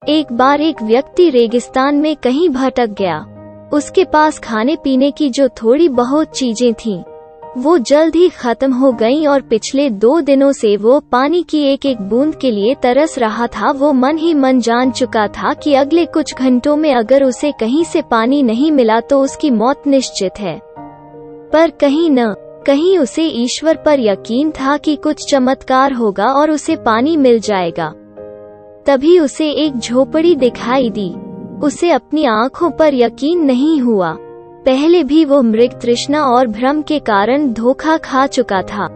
एक बार एक व्यक्ति रेगिस्तान में कहीं भटक गया। उसके पास खाने पीने की जो थोड़ी बहुत चीजें थीं, वो जल्द ही खत्म हो गईं और पिछले 2 दिनों से वो पानी की एक एक बूंद के लिए तरस रहा था। वो मन ही मन जान चुका था कि अगले कुछ घंटों में अगर उसे कहीं से पानी नहीं मिला तो उसकी मौत निश्चित है। पर कहीं न कहीं उसे ईश्वर पर यकीन था कि कुछ चमत्कार होगा और उसे पानी मिल जाएगा। तभी उसे एक झोपड़ी दिखाई दी। उसे अपनी आंखों पर यकीन नहीं हुआ। पहले भी वो मृग तृष्णा और भ्रम के कारण धोखा खा चुका था,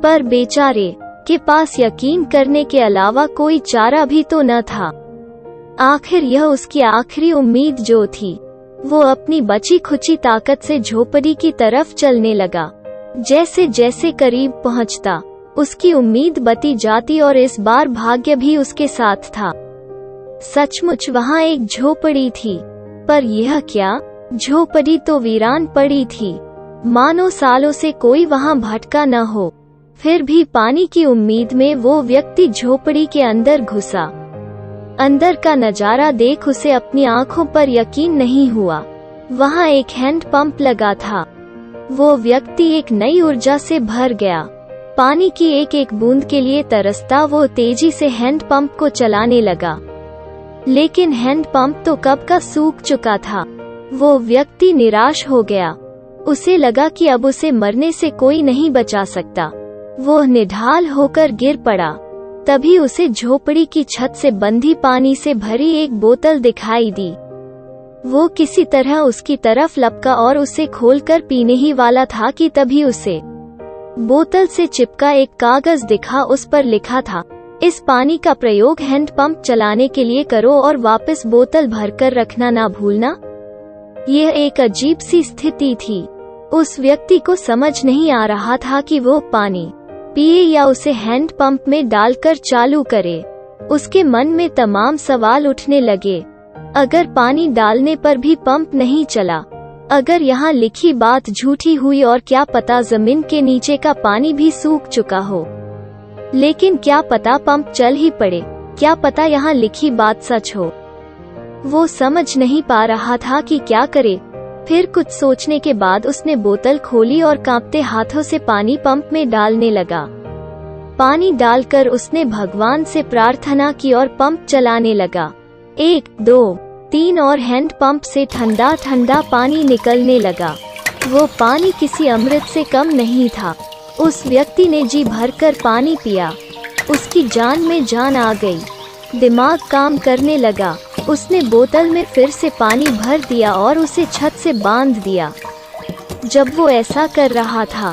पर बेचारे के पास यकीन करने के अलावा कोई चारा भी तो न था। आखिर यह उसकी आखिरी उम्मीद जो थी। वो अपनी बची खुची ताकत से झोपड़ी की तरफ चलने लगा। जैसे जैसे करीब पहुंचता, उसकी उम्मीद बती जाती और इस बार भाग्य भी उसके साथ था। सचमुच वहां एक झोपड़ी थी, पर यह क्या, झोपड़ी तो वीरान पड़ी थी, मानो सालों से कोई वहां भटका न हो। फिर भी पानी की उम्मीद में वो व्यक्ति झोपड़ी के अंदर घुसा। अंदर का नजारा देख उसे अपनी आंखों पर यकीन नहीं हुआ। वहां एक हैंड पंप लगा था। वो व्यक्ति एक नई ऊर्जा से भर गया। पानी की एक एक बूंद के लिए तरसता वो तेजी से हैंड पंप को चलाने लगा, लेकिन हैंड पंप तो कब का सूख चुका था। वो व्यक्ति निराश हो गया। उसे लगा कि अब उसे मरने से कोई नहीं बचा सकता। वो निढाल होकर गिर पड़ा। तभी उसे झोपड़ी की छत से बंधी पानी से भरी एक बोतल दिखाई दी। वो किसी तरह उसकी तरफ लपका और उसे खोलकर पीने ही वाला था कि तभी उसे बोतल से चिपका एक कागज दिखा। उस पर लिखा था, इस पानी का प्रयोग हैंड पंप चलाने के लिए करो और वापस बोतल भरकर रखना ना भूलना। यह एक अजीब सी स्थिति थी। उस व्यक्ति को समझ नहीं आ रहा था कि वो पानी पिए या उसे हैंड पंप में डालकर चालू करे। उसके मन में तमाम सवाल उठने लगे। अगर पानी डालने पर भी पंप नहीं चला, अगर यहाँ लिखी बात झूठी हुई और क्या पता जमीन के नीचे का पानी भी सूख चुका हो। लेकिन क्या पता पंप चल ही पड़े, क्या पता यहाँ लिखी बात सच हो। वो समझ नहीं पा रहा था कि क्या करे। फिर कुछ सोचने के बाद उसने बोतल खोली और कांपते हाथों से पानी पंप में डालने लगा। पानी डालकर उसने भगवान से प्रार्थना की और पंप चलाने लगा। 1, 2, 3 और हैंड पंप से ठंडा ठंडा पानी निकलने लगा। वो पानी किसी अमृत से कम नहीं था। उस व्यक्ति ने जी भरकर पानी पिया। उसकी जान में जान आ गई। दिमाग काम करने लगा। उसने बोतल में फिर से पानी भर दिया और उसे छत से बांध दिया। जब वो ऐसा कर रहा था,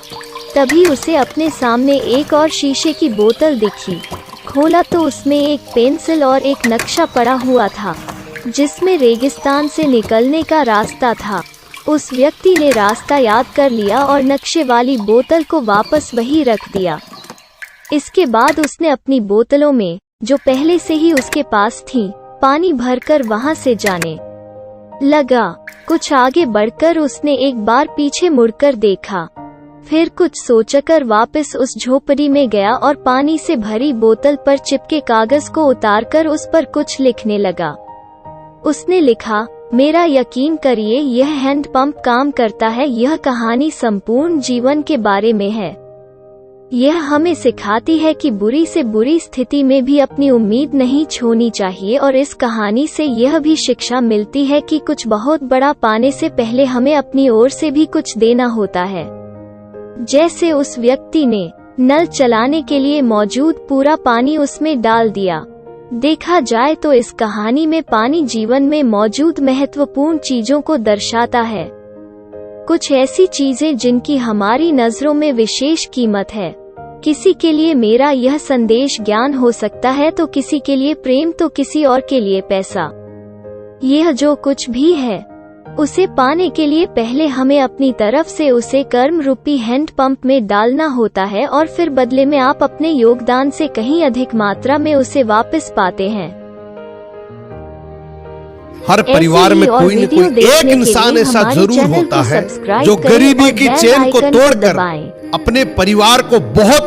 तभी उसे अपने सामने एक और शीशे की बोतल दिखी। खोला तो उसमें एक पेंसिल और एक नक्शा पड़ा हुआ था, जिसमें रेगिस्तान से निकलने का रास्ता था। उस व्यक्ति ने रास्ता याद कर लिया और नक्शे वाली बोतल को वापस वहीं रख दिया। इसके बाद उसने अपनी बोतलों में, जो पहले से ही उसके पास थीं, पानी भरकर वहां से जाने लगा। कुछ आगे बढ़कर उसने एक बार पीछे मुड़कर देखा। फिर कुछ सोचकर वापस उस झोपड़ी में गया और पानी से भरी बोतल पर चिपके कागज को उतारकर उस पर कुछ लिखने लगा। उसने लिखा, मेरा यकीन करिए, यह हैंड पंप काम करता है। यह कहानी संपूर्ण जीवन के बारे में है। यह हमें सिखाती है कि बुरी से बुरी स्थिति में भी अपनी उम्मीद नहीं छोड़नी चाहिए, और इस कहानी से यह भी शिक्षा मिलती है कि कुछ बहुत बड़ा पाने से पहले हमें अपनी ओर से भी कुछ देना होता है। जैसे उस व्यक्ति ने नल चलाने के लिए मौजूद पूरा पानी उसमें डाल दिया। देखा जाए तो इस कहानी में पानी जीवन में मौजूद महत्वपूर्ण चीजों को दर्शाता है। कुछ ऐसी चीजें जिनकी हमारी नजरों में विशेष कीमत है। किसी के लिए मेरा यह संदेश ज्ञान हो सकता है, तो किसी के लिए प्रेम, तो किसी और के लिए पैसा। यह जो कुछ भी है, उसे पाने के लिए पहले हमें अपनी तरफ से उसे कर्म रूपी हैंड पंप में डालना होता है, और फिर बदले में आप अपने योगदान से कहीं अधिक मात्रा में उसे वापस पाते हैं। हर परिवार में कोई न कोई एक इंसान ऐसा जरूर होता है जो गरीबी की चेन को तोड़कर अपने परिवार को बहुत